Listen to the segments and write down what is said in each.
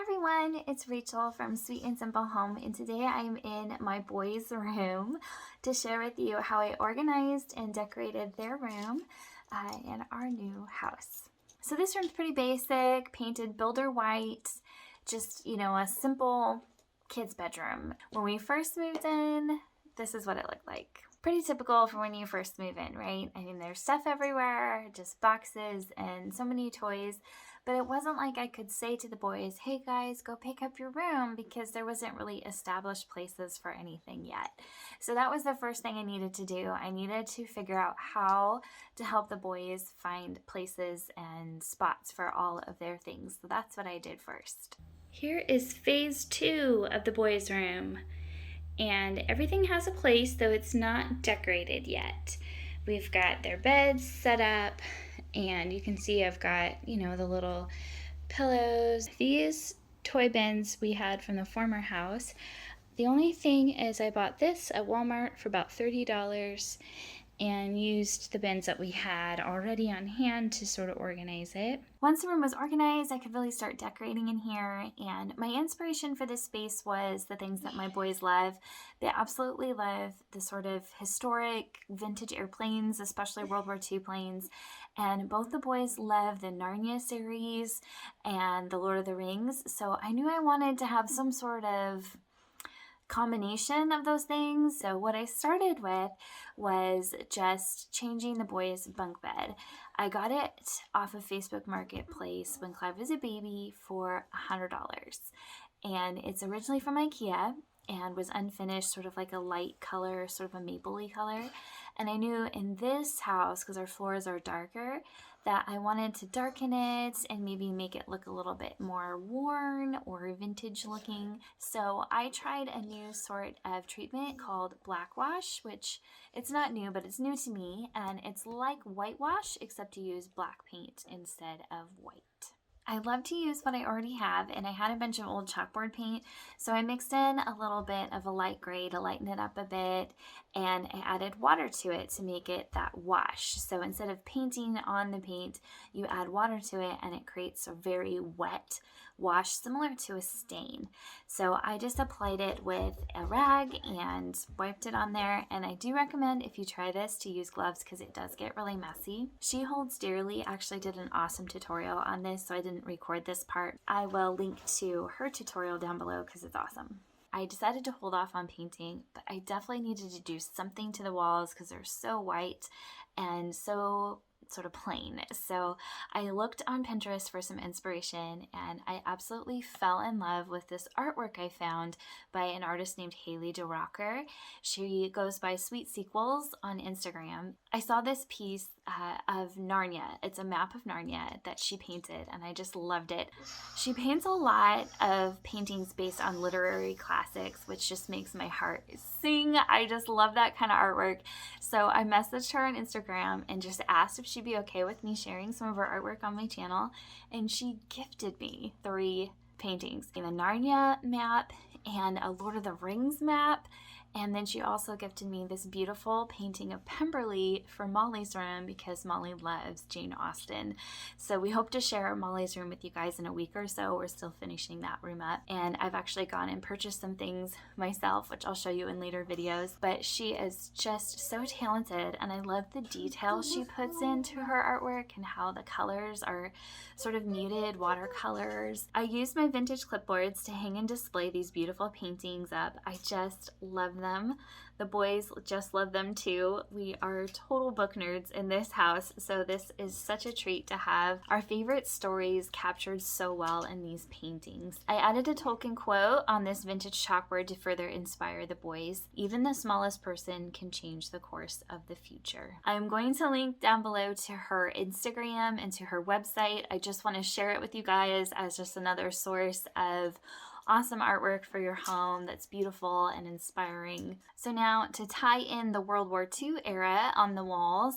everyone, it's Rachel from Sweet and Simple Home, and today I'm in my boys' room to share with you how I organized and decorated their room in our new house. So this room's pretty basic, painted builder white, just, a simple kid's bedroom. When we first moved in, this is what it looked like. Pretty typical for when you first move in, right? I mean, there's stuff everywhere, just boxes and so many toys, but it wasn't like I could say to the boys, hey guys, go pick up your room, because there wasn't really established places for anything yet. So that was the first thing I needed to do. I needed to figure out how to help the boys find places and spots for all of their things. So that's what I did first. Here is phase 2 of the boys' room. And everything has a place, though it's not decorated yet. We've got their beds set up, and you can see I've got, the little pillows. These toy bins we had from the former house. The only thing is I bought this at Walmart for about $30 and used the bins that we had already on hand to sort of organize it. Once the room was organized, I could really start decorating in here, and my inspiration for this space was the things that my boys love. They absolutely love the sort of historic vintage airplanes, especially World War II planes, and both the boys love the Narnia series and the Lord of the Rings, so I knew I wanted to have some sort of combination of those things. So what I started with was just changing the boys' bunk bed. I got it off of Facebook Marketplace when Clive was a baby for $100, and it's originally from IKEA and was unfinished, sort of like a light color, sort of a mapley color. And I knew in this house, because our floors are darker, that I wanted to darken it and maybe make it look a little bit more worn or vintage looking. So I tried a new sort of treatment called black wash, which it's not new, but it's new to me. And it's like whitewash, except you use black paint instead of white. I love to use what I already have, and I had a bunch of old chalkboard paint, so I mixed in a little bit of a light gray to lighten it up a bit, and I added water to it to make it that wash. So instead of painting on the paint, you add water to it and it creates a very wet wash, similar to a stain. So I just applied it with a rag and wiped it on there, and I do recommend, if you try this, to use gloves because it does get really messy. She Holds Dearly actually did an awesome tutorial on this, so I didn't record this part. I will link to her tutorial down below because it's awesome. I decided to hold off on painting, but I definitely needed to do something to the walls because they're so white and so sort of plain. So I looked on Pinterest for some inspiration, and I absolutely fell in love with this artwork I found by an artist named Haley DeRocker. She goes by Sweet Sequels on Instagram. I saw this piece of Narnia. It's a map of Narnia that she painted, and I just loved it. She paints a lot of paintings based on literary classics, which just makes my heart sing. I just love that kind of artwork. So I messaged her on Instagram and just asked if she'd be okay with me sharing some of her artwork on my channel, and she gifted me 3 paintings, a Narnia map and a Lord of the Rings map. And then she also gifted me this beautiful painting of Pemberley for Molly's room because Molly loves Jane Austen. So we hope to share Molly's room with you guys in a week or so. We're still finishing that room up. And I've actually gone and purchased some things myself, which I'll show you in later videos. But she is just so talented, and I love the detail she puts into her artwork and how the colors are sort of muted watercolors. I used my vintage clipboards to hang and display these beautiful paintings up. I just love them. The boys just love them too. We are total book nerds in this house, so this is such a treat to have our favorite stories captured so well in these paintings. I added a Tolkien quote on this vintage chalkboard to further inspire the boys. Even the smallest person can change the course of the future. I'm going to link down below to her Instagram and to her website. I just want to share it with you guys as just another source of awesome artwork for your home that's beautiful and inspiring. So now, to tie in the World War II era on the walls,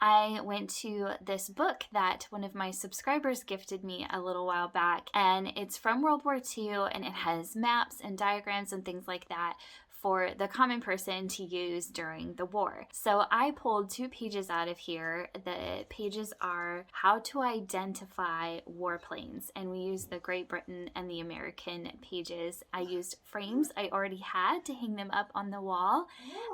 I went to this book that one of my subscribers gifted me a little while back, and it's from World War II, and it has maps and diagrams and things like that for the common person to use during the war. So I pulled 2 pages out of here. The pages are how to identify warplanes, and we used the Great Britain and the American pages. I used frames I already had to hang them up on the wall,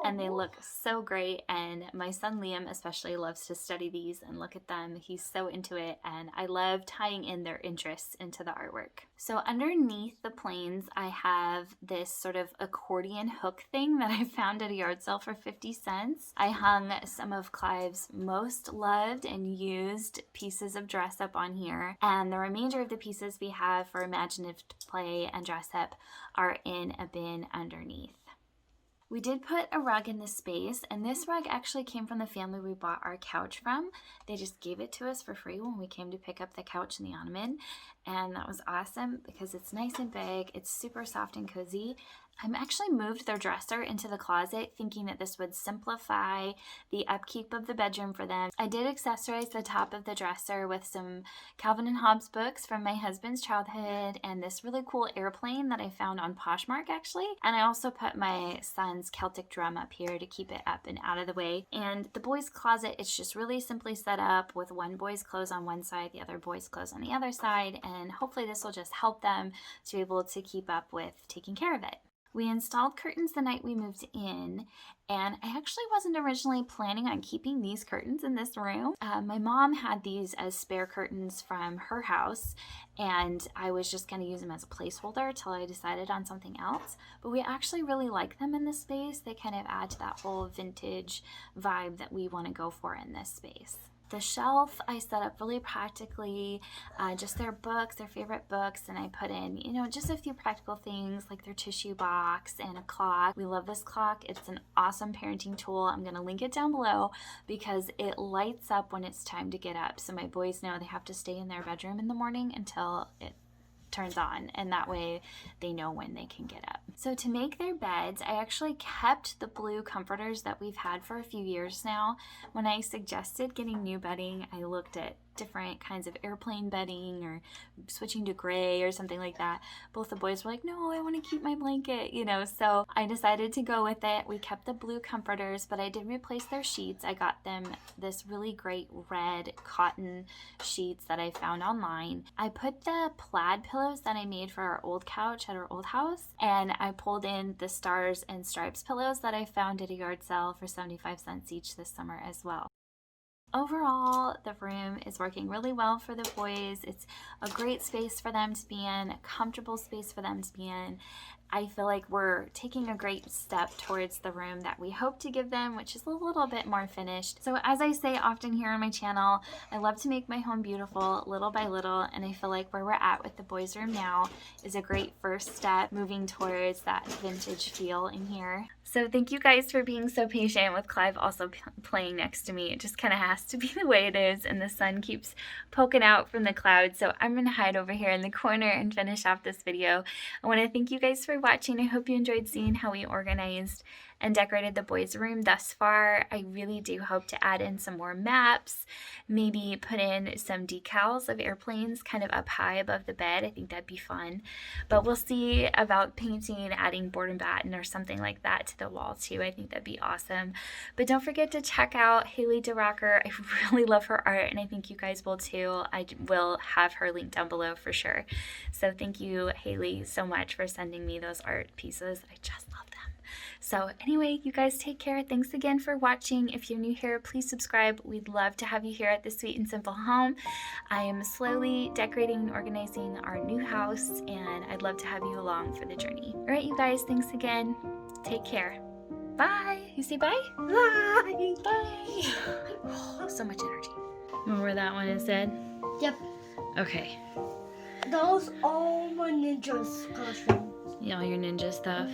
and they look so great, and my son Liam especially loves to study these and look at them. He's so into it, and I love tying in their interests into the artwork. So underneath the planes, I have this sort of accordion hook thing that I found at a yard sale for 50 cents. I hung some of Clive's most loved and used pieces of dress up on here, and the remainder of the pieces we have for imaginative play and dress up are in a bin underneath. We did put a rug in this space, and this rug actually came from the family we bought our couch from. They just gave it to us for free when we came to pick up the couch and the ottoman, and that was awesome because it's nice and big, it's super soft and cozy. I actually moved their dresser into the closet thinking that this would simplify the upkeep of the bedroom for them. I did accessorize the top of the dresser with some Calvin and Hobbes books from my husband's childhood and this really cool airplane that I found on POSHMARK actually. And I also put my son's Celtic drum up here to keep it up and out of the way. And the boys' closet, it's just really simply set up with one boy's clothes on one side, the other boy's clothes on the other side, and hopefully this will just help them to be able to keep up with taking care of it. We installed curtains the night we moved in, and I actually wasn't originally planning on keeping these curtains in this room. My mom had these as spare curtains from her house, and I was just going to use them as a placeholder till I decided on something else. But we actually really like them in this space. They kind of add to that whole vintage vibe that we want to go for in this space. The shelf I set up really practically, just their books, their favorite books, and I put in, just a few practical things like their tissue box and a clock. We love this clock. It's an awesome parenting tool. I'm going to link it down below because it lights up when it's time to get up. So my boys know they have to stay in their bedroom in the morning until it turns on, and that way they know when they can get up. So to make their beds, I actually kept the blue comforters that we've had for a few years now. When I suggested getting new bedding, I looked at different kinds of airplane bedding or switching to gray or something like that. Both the boys were like, no, I want to keep my blanket, so I decided to go with it. We kept the blue comforters, but I did replace their sheets. I got them this really great red cotton sheets that I found online. I put the plaid pillows that I made for our old couch at our old house, and I pulled in the stars and stripes pillows that I found at a yard sale for 75 cents each this summer as well. Overall, the room is working really well for the boys. It's a great space for them to be in, a comfortable space for them to be in. I feel like we're taking a great step towards the room that we hope to give them, which is a little bit more finished. So as I say often here on my channel, I love to make my home beautiful little by little, and I feel like where we're at with the boys' room now is a great first step moving towards that vintage feel in here. So thank you guys for being so patient with Clive also playing next to me. It just kind of has to be the way it is, and the sun keeps poking out from the clouds, so I'm going to hide over here in the corner and finish off this video. I want to thank you guys for watching. I hope you enjoyed seeing how we organized and decorated the boys' room thus far. I really do hope to add in some more maps, maybe put in some decals of airplanes kind of up high above the bed. I think that'd be fun. But we'll see about painting, adding board and batten or something like that to the wall too. I think that'd be awesome. But don't forget to check out Haley DeRocker. I really love her art, and I think you guys will too. I will have her link down below for sure. So thank you, Haley, so much for sending me those art pieces. I just love them. So anyway, you guys take care. Thanks again for watching. If you're new here, please subscribe. We'd love to have you here at the Sweet and Simple home. I am slowly decorating and organizing our new house, and I'd love to have you along for the journey. All right, you guys, thanks again. Take care. Bye. You say bye? Bye. Bye. Oh, so much energy. Remember where that one is said? Yep. Okay. That was all my ninja costumes. Yeah, all your ninja stuff.